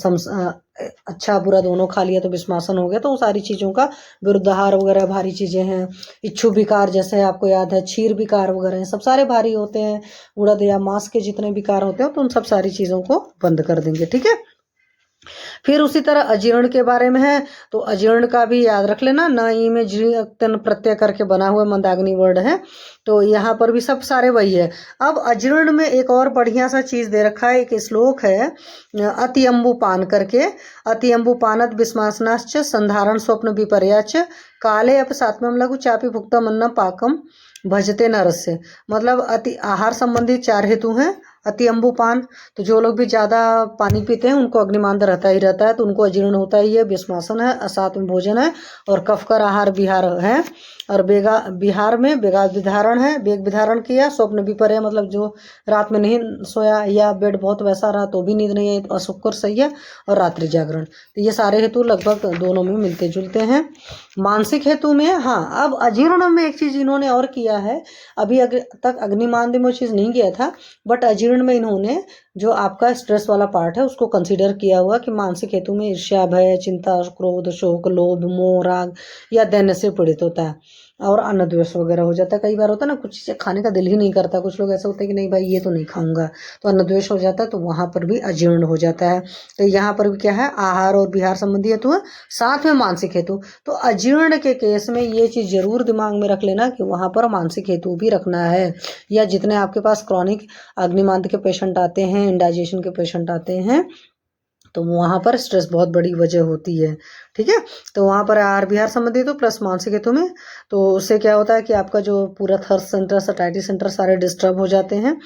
[SPEAKER 1] अच्छा बुरा दोनों खा लिया तो विस्मासन हो गया। तो वो सारी चीज़ों का विरुद्धाहार वगैरह भारी चीज़ें हैं। इच्छु विकार जैसे आपको याद है, क्षीर विकार वगैरह हैं, सब सारे भारी होते हैं। उड़द या मांस के जितने विकार होते हैं तो उन सब सारी चीज़ों को बंद कर देंगे। ठीक है। फिर उसी तरह अजीर्ण के बारे में है, तो अजीर्ण का भी याद रख लेना। न ई में जीर्ण प्रत्यय करके बना हुआ मंदाग्नि वर्ड है, तो यहाँ पर भी सब सारे वही है। अब अजीर्ण में एक और बढ़िया सा चीज दे रखा है, एक श्लोक है अति अम्बुपान करके। अति अम्बुपानत विस्मासनाश्च संधारण स्वप्न विपर्याच काले अपसात्मम लघु चापी भुक्तम अन्नम पाकम भजते नरस्य। मतलब अति आहार संबंधी 4 हेतु हैं। अति अम्बुपान, तो जो लोग भी ज़्यादा पानी पीते हैं उनको अग्निमांद रहता ही रहता है, तो उनको अजीर्ण होता ही है। विस्मासन है, असात्म भोजन है, और कफकर आहार विहार है। और बेगा बिहार में बेगा विधारण है, बेग विधारण किया। स्वप्न विपर्य मतलब जो रात में नहीं सोया या बेड बहुत वैसा रहा तो भी नींद नहीं आई तो अशुक्र सही है। और रात्रि जागरण, तो ये सारे हेतु लगभग दोनों में मिलते जुलते हैं। मानसिक हेतु में हाँ, अब अजीर्ण में एक चीज इन्होंने और किया है। अभी तक अग्निमांद में वो चीज नहीं किया था, बट अजीर्ण में इन्होंने जो आपका स्ट्रेस वाला पार्ट है उसको कंसीडर किया हुआ कि मानसिक हेतु में ईर्ष्या, भय, चिंता, क्रोध, शोक, लोभ, मोह, राग या दैन्य से पीड़ित होता है। और अन्न द्वेष वगैरह हो जाता है। कई बार होता है ना, कुछ चीज़ें खाने का दिल ही नहीं करता, कुछ लोग ऐसे होते हैं कि नहीं भाई ये तो नहीं खाऊंगा, तो अन्न द्वेष हो जाता है, तो वहाँ पर भी अजीर्ण हो जाता है। तो यहाँ पर भी क्या है, आहार और विहार संबंधी हेतु है, साथ में मानसिक हेतु। तो अजीर्ण के केस में ये चीज़ जरूर दिमाग में रख लेना कि वहाँ पर मानसिक हेतु भी रखना है। या जितने आपके पास क्रॉनिक अग्निमांद के पेशेंट आते हैं, इंडाइजेशन के पेशेंट आते हैं, तो वहाँ पर स्ट्रेस बहुत बड़ी वजह होती है। ठीक है। तो वहाँ पर आहार विहार संबंधित हो प्लस मानसिक हेतु में, तो उससे क्या होता है कि आपका जो पूरा थर्स्ट सेंटर, सटाइटी सेंटर सारे डिस्टर्ब हो जाते हैं।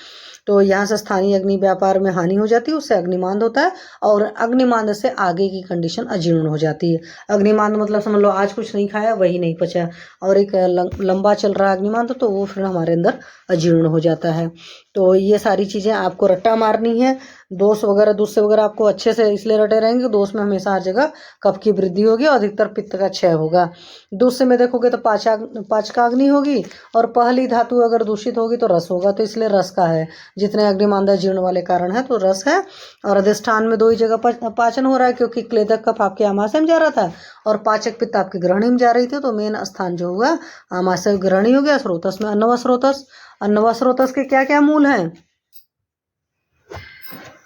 [SPEAKER 1] तो यहाँ से स्थानीय अग्नि व्यापार में हानि हो जाती है, उससे अग्निमांद होता है। और अग्निमांद से आगे की कंडीशन अजीर्ण हो जाती है। अग्निमांद मतलब समझ लो आज कुछ नहीं खाया वही नहीं पचा, और एक लंबा चल रहा है अग्निमांद, तो वो फिर हमारे अंदर अजीर्ण हो जाता है। तो ये सारी चीज़ें आपको रट्टा मारनी है। दोष वगैरह, दूसरे वगैरह आपको अच्छे से इसलिए रटे रहेंगे, दोष में हमेशा हर जगह कफ की वृद्धि होगी और अधिकतर पित्त का क्षय होगा। दूसरे में देखोगे तो पाचकाग्नि होगी, और पहली धातु अगर दूषित होगी तो रस होगा, तो इसलिए रस का है। जितने अग्निमांदा जीर्ण वाले कारण है तो रस है। और अधिष्ठान में 2 ही जगह पाचन हो रहा है, क्योंकि क्लेदक कफ आपके आमाशय में जा रहा था और पाचक पित्त आपकी ग्रहणी में जा रही थी, तो मेन स्थान जो हुआ आमाशय ग्रहणी हो गया। स्रोतस में अन्नवा स्रोतस। अन्नवा स्रोतस के क्या क्या मूल हैं?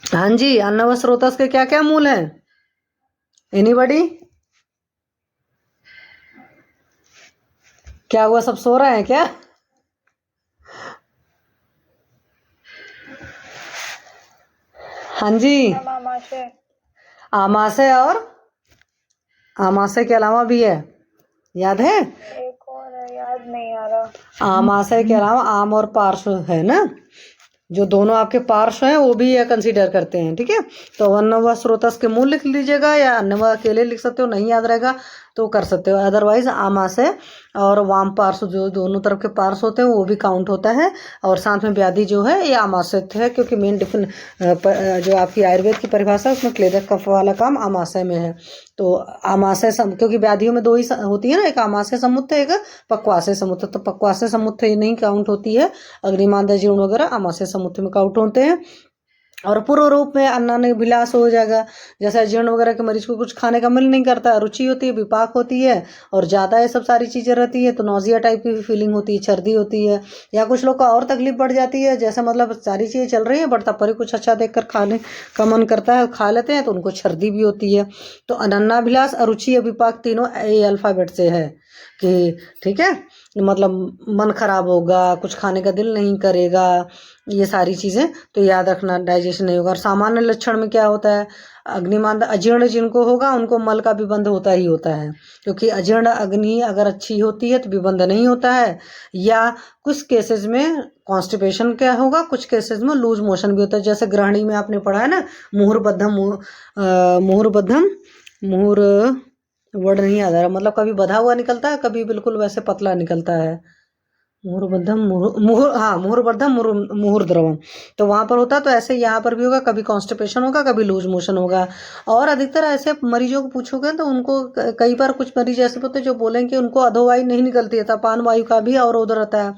[SPEAKER 1] हाँ जी, अन्नवा स्रोतस के क्या क्या मूल हैं? एनीबॉडी? क्या हुआ, सब सो रहे हैं क्या? हाँ जी, आमाशय और आमाशय के अलावा भी है, याद है?
[SPEAKER 2] एक और है, याद नहीं आ रहा।
[SPEAKER 1] आमाशय के अलावा आम और पार्श्व है ना, जो दोनों आपके पार्श्व हैं वो भी ये कंसीडर करते हैं। ठीक है। तो अन्नवा स्रोतस के मूल लिख लीजिएगा, या अन्नवा अकेले लिख सकते हो, नहीं याद रहेगा तो कर सकते हो। अदरवाइज आमाशय और वाम पार्श्व जो दोनों तरफ के पार्श्व होते हैं वो भी काउंट होता है। और साथ में व्याधि जो है ये आमाशय है, क्योंकि मेन जो आपकी आयुर्वेद की परिभाषा है उसमें क्लेदक कफ वाला काम आमाशय में है। तो आमाशय क्योंकि व्याधियों में 2 ही होती है ना, एक आमाशय समुत्थ, एक पक्वाशय समुत्थ। तो पक्वाशय समुत्थ ये नहीं काउंट होती है, अग्निमांद जीर्ण वगैरह आमाशय समुत्थ में काउंट होते हैं। और पूर्व रूप में अन्नाभिलाष हो जाएगा, जैसे जीर्ण वगैरह के मरीज को कुछ खाने का मन नहीं करता, रुचि होती है, विपाक होती है, और ज़्यादा ये सब सारी चीज़ें रहती है, तो नौजिया टाइप की फीलिंग होती है, सर्दी होती है। या कुछ लोग का और तकलीफ बढ़ जाती है, जैसे मतलब सारी चीज़ें चल रही हैं बट तब पर ही कुछ अच्छा देखकर खाने का मन करता है, खा लेते हैं तो उनको सर्दी भी होती है। तो अन्नाभिलाष, अरुचि, विपाक तीनों ए अल्फाबेट से है कि ठीक है, मतलब मन खराब होगा, कुछ खाने का दिल नहीं करेगा, ये सारी चीज़ें तो याद रखना, डाइजेशन नहीं होगा। और सामान्य लक्षण में क्या होता है, अग्निमांद अजीर्ण जिनको होगा उनको मल का विबंध होता ही होता है, क्योंकि अजीर्ण अग्नि अगर अच्छी होती है तो विबंध नहीं होता है। या कुछ केसेस में कॉन्स्टिपेशन क्या होगा, कुछ केसेस में लूज मोशन भी होता है। जैसे ग्रहणी में आपने पढ़ा है ना, मुहुर्बद्धम मुहूर वर्ड नहीं याद आ रहा, मतलब कभी बधा हुआ निकलता है, कभी बिल्कुल वैसे पतला निकलता है। मुहुर्बद्धम मुहुर, हाँ, मुहुर्बद्धम मुहुर द्रवम। तो वहां पर होता, तो ऐसे यहाँ पर भी होगा, कभी कॉन्स्टिपेशन होगा, कभी लूज मोशन होगा। और अधिकतर ऐसे मरीजों को पूछोगे तो उनको कई बार कुछ मरीज ऐसे होते हैं जो बोलेंगे उनको अधोवायु नहीं निकलती है, तपान वायु का भी अवरोध रहता है।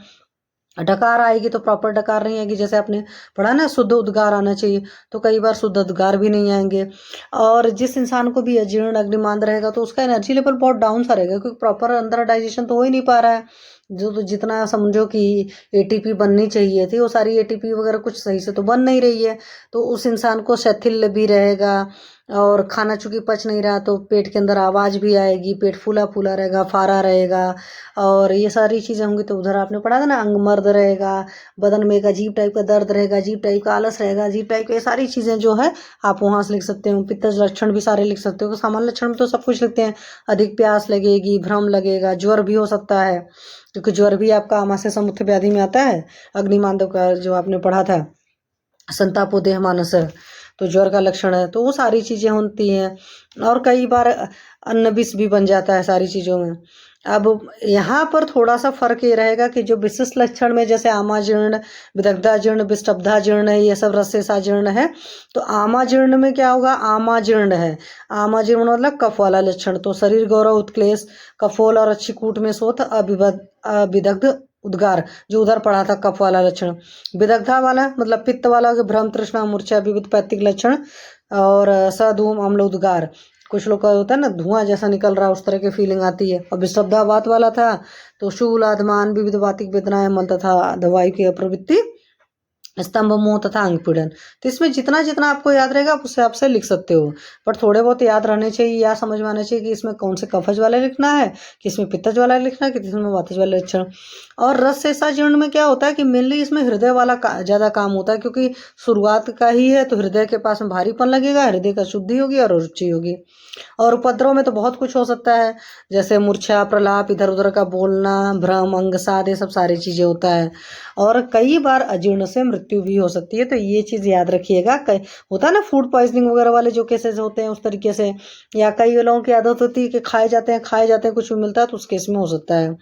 [SPEAKER 1] डकार आएगी तो प्रॉपर डकार नहीं आएगी, जैसे आपने पढ़ा ना शुद्ध उद्गार आना चाहिए, तो कई बार शुद्ध उद्गार भी नहीं आएंगे। और जिस इंसान को भी अजीर्ण अग्निमांद रहेगा तो उसका एनर्जी लेवल बहुत डाउन सा रहेगा, क्योंकि प्रॉपर अंदर डाइजेशन तो हो ही नहीं पा रहा है। जो तो जितना समझो कि एटीपी बननी चाहिए थी वो सारी एटीपी वगैरह कुछ सही से तो बन नहीं रही है, तो उस इंसान को शैथिल्य भी रहेगा। और खाना चूंकि पच नहीं रहा तो पेट के अंदर आवाज भी आएगी, पेट फूला फूला रहेगा, फारा रहेगा, और ये सारी चीजें होंगी। तो उधर आपने पढ़ा था ना, अंगमर्द रहेगा, बदन में एक अजीब टाइप का दर्द रहेगा, अजीब टाइप का आलस रहेगा, अजीब टाइप के, ये सारी चीजें जो है आप वहां से लिख सकते हो। पित्तज लक्षण भी सारे लिख सकते हो, सामान्य लक्षण में तो सब कुछ लिखते हैं। अधिक प्यास लगेगी, भ्रम लगेगा, ज्वर भी हो सकता है, क्योंकि ज्वर भी आपका आमाशय समुद्र व्याधि में आता है। अग्निमांद का जो आपने पढ़ा था संतापो देह मानस, तो ज्वर का लक्षण है, तो वो सारी चीजें होती हैं। और कई बार अन्न विष भी बन जाता है सारी चीजों में। अब यहाँ पर थोड़ा सा फर्क ये रहेगा कि जो विशिष्ट लक्षण में जैसे आमाजीर्ण, विदग्धाजीर्ण, विष्टब्धाजीर्ण है, ये सब रसेसाजीर्ण है। तो आमाजीर्ण में क्या होगा, आमाजीर्ण है, आमाजीर्ण मतलब कफ वाला लक्षण, तो शरीर गौरव उत्क्लेश, कफोल और अच्छी कूट में शोथ, अविदग्ध उद्गार, जो उधर पढ़ा था कफ वाला लक्षण। विदग्धा वाला मतलब पित्त वाला, भ्रम तृष्णा मूर्छा विविध पैतिक लक्षण, और सधूम अम्ल उद्गार, कुछ लोग का होता है ना धुआं जैसा निकल रहा है, उस तरह की फीलिंग आती है। और विशब्दावात वाला था तो शूल आधमान विविध वातिक वेदनाएं मल तथा दवाई की अप्रवृत्ति, स्तंभ मोह तथा अंग पीड़न। तो इसमें जितना जितना आपको याद रहेगा आप उससे आपसे लिख सकते हो, पर थोड़े बहुत याद रहने चाहिए, या समझ में आना चाहिए कि इसमें कौन से कफज वाला लिखना है, किसमें पित्तज वाला लिखना है, किसमें वातज वाला लक्षण। और रस शेषा जीर्ण में क्या होता है कि मेनली इसमें हृदय वाला ज्यादा काम होता है, क्योंकि शुरुआत का ही है, तो हृदय के पास में भारीपन लगेगा, हृदय का शुद्धि होगी और रुचि होगी। और उपद्रव में तो बहुत कुछ हो सकता है, जैसे मूर्छा, प्रलाप, इधर उधर का बोलना, भ्रम, अंगसाद, ये सब सारी चीजें होता है। और कई बार अजीर्ण से मृत्यु भी हो सकती है, तो ये चीज याद रखिएगा। होता है ना फूड पॉइजनिंग वगैरह वाले जो केसेस होते हैं उस तरीके से, या कई लोगों की आदत होती है कि खाए जाते हैं कुछ भी मिलता है, तो उस केस में हो सकता है।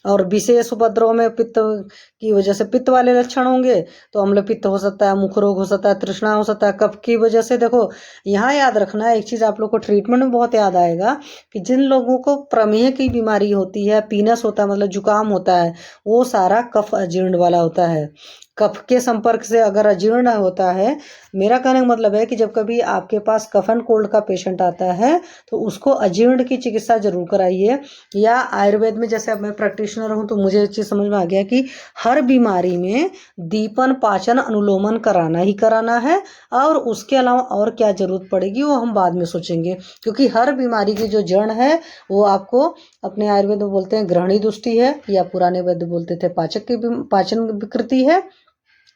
[SPEAKER 1] और विशेष उपद्रव में पित्त की वजह से पित्त वाले लक्षण होंगे तो अम्ल पित्त हो सकता है, मुख रोग हो सकता है, तृष्णा हो सकता है, कफ की वजह से। देखो यहाँ याद रखना है एक चीज, आप लोग को ट्रीटमेंट में बहुत याद आएगा कि जिन लोगों को प्रमेह की बीमारी होती है, पीनस होता है मतलब जुकाम होता है, वो सारा कफ अजीर्ण वाला होता है। कफ के संपर्क से अगर अजीर्ण होता है, मेरा कहने का मतलब है कि जब कभी आपके पास कफ एंड कोल्ड का पेशेंट आता है तो उसको अजीर्ण की चिकित्सा जरूर कराइए। या आयुर्वेद में जैसे अब मैं प्रैक्टिशनर हूँ तो मुझे ये चीज समझ में आ गया कि हर बीमारी में दीपन, पाचन, अनुलोमन कराना ही कराना है, और उसके अलावा और क्या जरूरत पड़ेगी वो हम बाद में सोचेंगे, क्योंकि हर बीमारी की जो जड़ है वो आपको अपने आयुर्वेद में बोलते हैं ग्रहणी दुष्टि है, या पुराने वैद्य बोलते थे पाचन विकृति है,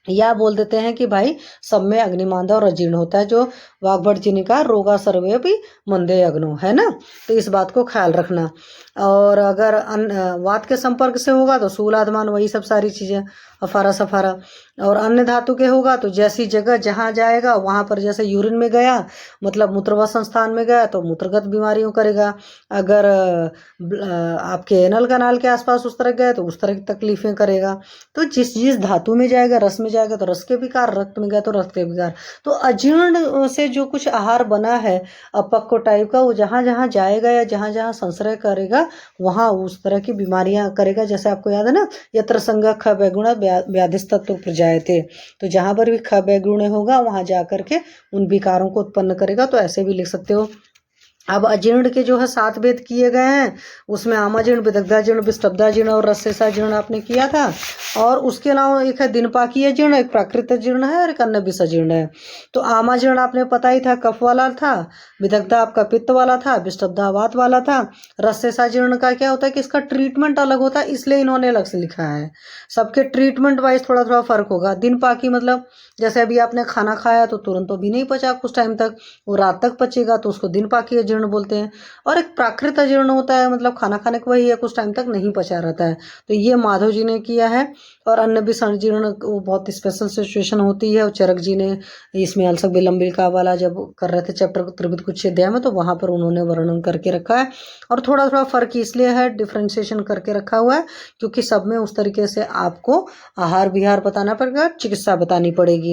[SPEAKER 1] या बोल देते हैं कि भाई सब में अग्निमांदा और अजीर्ण होता है, जो वाग्भट जी ने कहा रोगा सर्वे भी मंदे अग्नो, है ना। तो इस बात को ख्याल रखना। और अगर वात के संपर्क से होगा तो शूलाधमान, वही सब सारी चीजें, अफारा सफारा। और अन्य धातु के होगा तो जैसी जगह जहाँ जाएगा वहां पर, जैसे यूरिन में गया मतलब मूत्रवा संस्थान में गया तो मूत्रगत बीमारियों करेगा, अगर आपके एनल कनाल के आसपास उस तरह गए तो उस तरह की तकलीफें करेगा। तो जिस जिस धातु में जाएगा, रस में जाएगा तो रस के विकार, रक्त में गया तो रक्त के विकार। तो अजीर्ण से जो कुछ आहार बना है अपक्व टाइप का, वो जहाँ जहाँ जाएगा या जहाँ जहाँ संश्रय करेगा वहाँ उस तरह की बीमारियां करेगा। जैसे आपको याद है ना, यत्र संग ख बैगुण व्याधिस्तत्व प्रजायते, तो जहाँ पर भी ख बैगुण होगा वहाँ जा करके उन विकारों को उत्पन्न करेगा। तो ऐसे भी लिख सकते हो। अब अजीर्ण के जो है 7 भेद किए गए हैं, उसमें आमाजीर्ण, विदग्धाजीर्ण, विष्टब्धाजीर्ण और रसेसाजीर्ण आपने किया था। और उसके अलावा एक है दिनपाकीय जीर्ण, एक प्राकृत जीर्ण है और एक अन्य विसजीर्ण है। तो आमाजीर्ण आपने पता ही था कफ वाला था, विदग्धा आपका पित्त वाला था, विष्टब्धा वात वाला था। रसेसाजीर्ण का क्या होता है कि इसका ट्रीटमेंट अलग होता है, इसलिए इन्होंने अलग से लिखा है। सबके ट्रीटमेंट वाइज थोड़ा थोड़ा फर्क होगा। दिनपाकी मतलब जैसे अभी आपने खाना खाया तो तुरंत तो भी नहीं पचा, कुछ टाइम तक वो रात तक पचेगा, तो उसको दिन पाकी अजीर्ण बोलते हैं। और एक प्राकृत अजीर्ण होता है, मतलब खाना खाने के वही है, कुछ टाइम तक नहीं पचा रहता है। तो ये माधव जी ने किया है। और अन्न भी संजीर्ण वो बहुत स्पेशल सिचुएशन होती है। और चरक जी ने इसमें अलसक विलंबिका वाला जब कर रहे थे चैप्टर त्रिविध कुछ अध्याय में, तो वहां पर उन्होंने वर्णन करके रखा है। और थोड़ा थोड़ा फर्क इसलिए है, डिफ्रेंशिएशन करके रखा हुआ है, क्योंकि सब में उस तरीके से आपको आहार विहार बताना पड़ेगा, चिकित्सा बतानी पड़ेगी।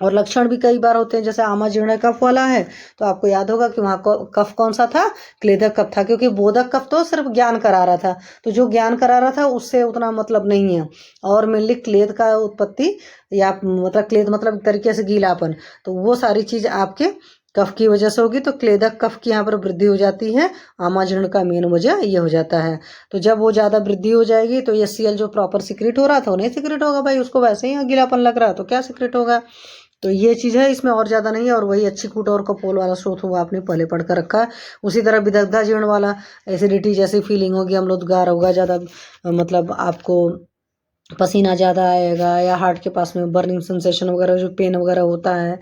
[SPEAKER 1] और लक्षण भी कई बार होते हैं, जैसे आमाजीर्ण कफ वाला है तो आपको याद होगा कि वहां कफ कौन सा था, क्लेदक कफ था, क्योंकि बोधक कफ तो सिर्फ ज्ञान करा रहा था, तो जो ज्ञान करा रहा था उससे उतना मतलब नहीं है। और मेनली क्लेद का उत्पत्ति, या मतलब क्लेद मतलब एक तरीके से गीलापन, तो वो सारी चीज आपके कफ की वजह से होगी। तो क्लेदक कफ की यहाँ पर वृद्धि हो जाती है, आमाजीर्ण का मेन वजह ये हो जाता है। तो जब वो ज्यादा वृद्धि हो जाएगी तो ये सीएल जो प्रॉपर सिक्रेट हो रहा था वो नहीं सिक्रेट होगा भाई, उसको वैसे ही गीलापन लग रहा है तो क्या सिक्रेट होगा। तो ये चीज है, इसमें और ज्यादा नहीं है। और वही अच्छी कूट और कपोल वाला स्रोत हुआ आपने पहले पढ़ कर रखा है। उसी तरह विदग्धा जीर्ण वाला, एसिडिटी जैसी फीलिंग होगी, अम्लउद्गार होगा ज्यादा, मतलब आपको पसीना ज़्यादा आएगा, या हार्ट के पास में बर्निंग सेंसेशन वगैरह जो पेन वगैरह होता है,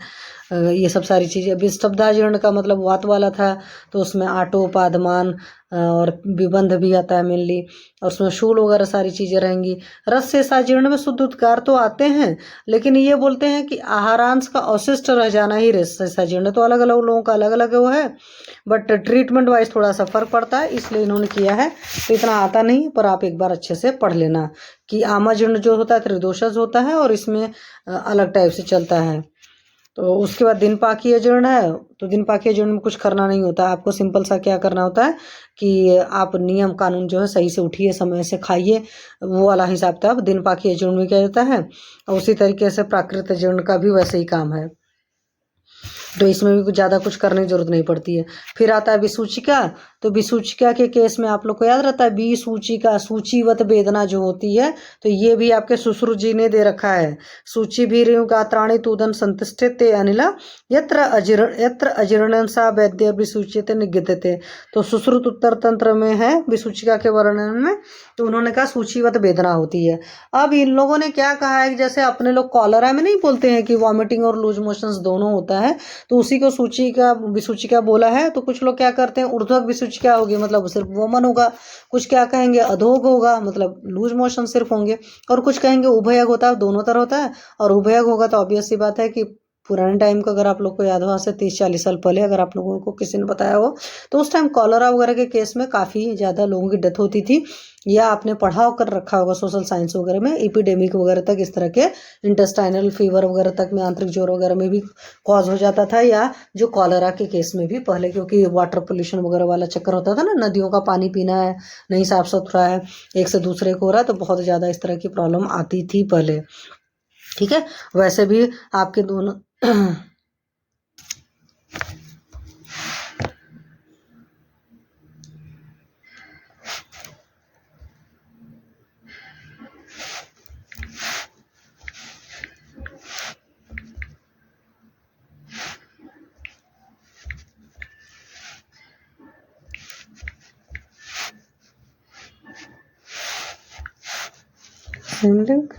[SPEAKER 1] ये सब सारी चीज़ें। विस्तब्धाजीर्ण का मतलब वात वाला था, तो उसमें आटो पादमान और विबंध भी आता है मेनली, और उसमें शूल वगैरह सारी चीज़ें रहेंगी। रस से साजीर्ण में शुद्ध उद्गार तो आते हैं, लेकिन ये बोलते हैं कि आहारांश का अवशिष्ट रह जाना ही रस से साजीर्ण, तो अलग अलग लोगों का अलग अलग वो है, बट ट्रीटमेंट वाइज थोड़ा सा फर्क पड़ता है, इसलिए इन्होंने किया है। तो इतना आता नहीं, पर आप एक बार अच्छे से पढ़ लेना कि आमाजीर्ण जो होता है त्रिदोषज होता है, और इसमें अलग टाइप से चलता है। तो उसके बाद दिन पाकी अजीर्ण है, तो दिन पाकी अजीर्ण में कुछ करना नहीं होता, आपको सिंपल सा क्या करना होता है कि आप नियम कानून जो है सही से उठिए, समय से खाइए, वो वाला हिसाब किताब दिन पाकी अजीर्ण में किया जाता है। और उसी तरीके से प्राकृत अजीर्ण का भी वैसे ही काम है, तो इसमें भी कुछ ज़्यादा कुछ करने की जरूरत नहीं पड़ती है। फिर आता है विसूचिका, तो विसूचिका के केस में आप लोग को याद रहता है विसूचिका, सूचीवत वेदना जो होती है, तो ये भी आपके सुश्रुत जी ने दे रखा है। सूची भी गात्राणी तूदन संतिष्ठित अनिला यत्र अजीर्ण सा वैद्य विसूचित निगद्यते। तो सुश्रुत उत्तर तंत्र में है विसूचिका के वर्णन में, तो उन्होंने कहा सूचीवत वेदना होती है। अब इन लोगों ने क्या कहा है कि जैसे अपने लोग कॉलरा में नहीं बोलते हैं कि वॉमिटिंग और लूज मोशंस दोनों होता है, तो उसी को सूचिका विसूचिका बोला है। तो कुछ लोग क्या करते हैं, ऊर्ध्वक विसूचिका होगी मतलब सिर्फ वोमन होगा, कुछ क्या कहेंगे अधोग होगा मतलब लूज मोशन सिर्फ होंगे, और कुछ कहेंगे उभयग होता है, दोनों तरह होता है। और उभयग होगा तो ऑब्वियस सी बात है कि पुराने टाइम का अगर आप लोग को याद हो, से 30-40 साल पहले अगर आप लोगों को किसी ने बताया हो, तो उस टाइम कॉलरा वगैरह के केस में काफ़ी ज़्यादा लोगों की डेथ होती थी, या आपने पढ़ा कर रखा होगा सोशल साइंस वगैरह में, एपिडेमिक वगैरह तक इस तरह के इंटेस्टाइनल फीवर वगैरह तक में, आंतरिक ज्वर वगैरह में भी कॉज हो जाता था, या जो कॉलरा के केस में भी पहले, क्योंकि वाटर पोल्यूशन वगैरह वाला चक्कर होता था ना, नदियों का पानी पीना है, नहीं साफ सुथरा है, एक से दूसरे को हो रहा है, तो बहुत ज़्यादा इस तरह की प्रॉब्लम आती थी पहले। ठीक है, वैसे भी आपके दोनों लिंक